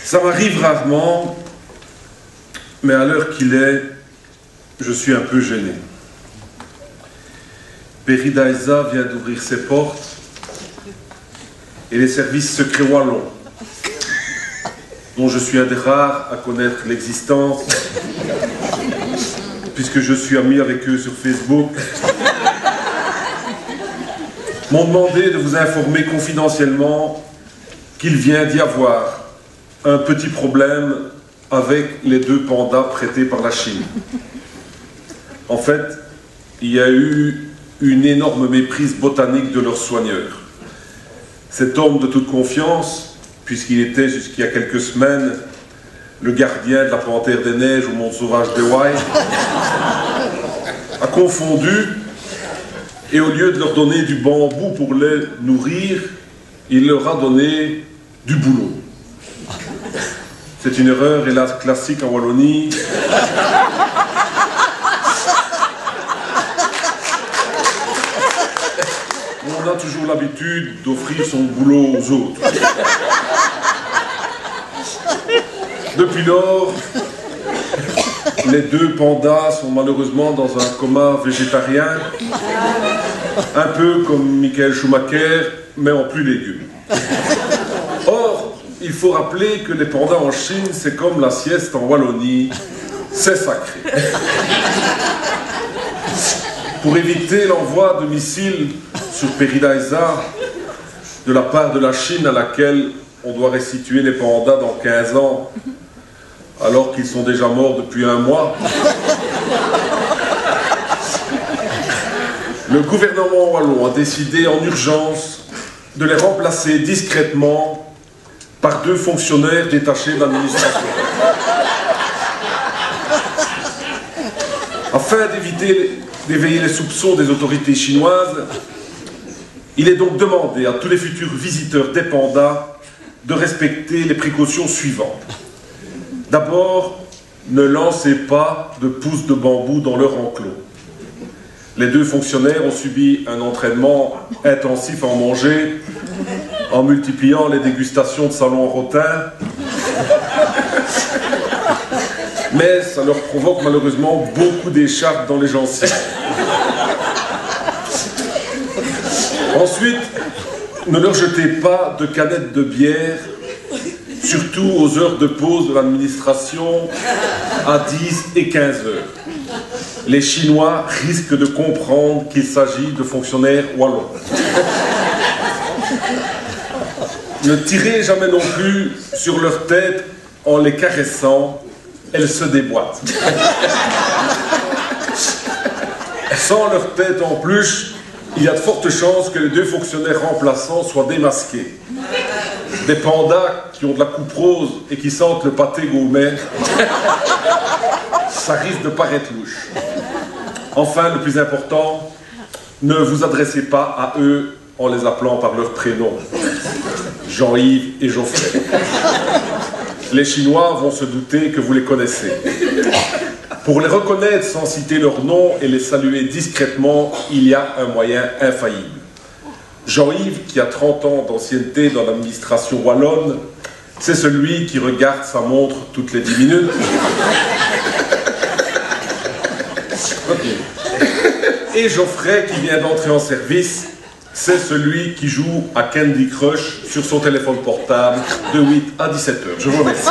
Ça m'arrive rarement, mais à l'heure qu'il est, je suis un peu gêné. Peridaisa vient d'ouvrir ses portes et les services secrets wallons, dont je suis un des rares à connaître l'existence, puisque je suis ami avec eux sur Facebook, m'ont demandé de vous informer confidentiellement qu'il vient d'y avoir un petit problème avec les 2 pandas prêtés par la Chine. En fait, il y a eu une énorme méprise botanique de leurs soigneurs. Cet homme de toute confiance, puisqu'il était jusqu'il y a quelques semaines le gardien de la Panthère des Neiges au Mont Sauvage des Hawaï, a confondu, et au lieu de leur donner du bambou pour les nourrir, il leur a donné du boulot. C'est une erreur, hélas, classique en Wallonie. On a toujours l'habitude d'offrir son boulot aux autres. Depuis lors, les 2 pandas sont malheureusement dans un coma végétarien, un peu comme Michael Schumacher, mais en plus légumes. Or, il faut rappeler que les pandas en Chine, c'est comme la sieste en Wallonie, c'est sacré. Pour éviter l'envoi de missiles sur Peridaisa de la part de la Chine à laquelle on doit restituer les pandas dans 15 ans, alors qu'ils sont déjà morts depuis 1 mois, le gouvernement wallon a décidé en urgence de les remplacer discrètement par 2 fonctionnaires détachés de l'administration. Afin d'éveiller les soupçons des autorités chinoises, il est donc demandé à tous les futurs visiteurs des pandas de respecter les précautions suivantes. D'abord, ne lancez pas de pousses de bambou dans leur enclos. Les 2 fonctionnaires ont subi un entraînement intensif à en manger, en multipliant les dégustations de salon en rotin. Mais ça leur provoque malheureusement beaucoup d'écharpes dans les gencives. Ensuite, ne leur jetez pas de canettes de bière, surtout aux heures de pause de l'administration à 10 et 15 heures. Les Chinois risquent de comprendre qu'il s'agit de fonctionnaires wallons. Ne tirez jamais non plus sur leur tête en les caressant, elles se déboîtent. Sans leur tête en plus, il y a de fortes chances que les 2 fonctionnaires remplaçants soient démasqués. Des pandas qui ont de la coupe rose et qui sentent le pâté gourmet, ça risque de paraître louche. Enfin, le plus important, ne vous adressez pas à eux en les appelant par leur prénom. Jean-Yves et Geoffrey. Les Chinois vont se douter que vous les connaissez. Pour les reconnaître sans citer leur nom et les saluer discrètement, il y a un moyen infaillible. Jean-Yves, qui a 30 ans d'ancienneté dans l'administration wallonne, c'est celui qui regarde sa montre toutes les 10 minutes. Et Geoffrey, qui vient d'entrer en service, c'est celui qui joue à Candy Crush sur son téléphone portable de 8 à 17 heures. Je vous remercie.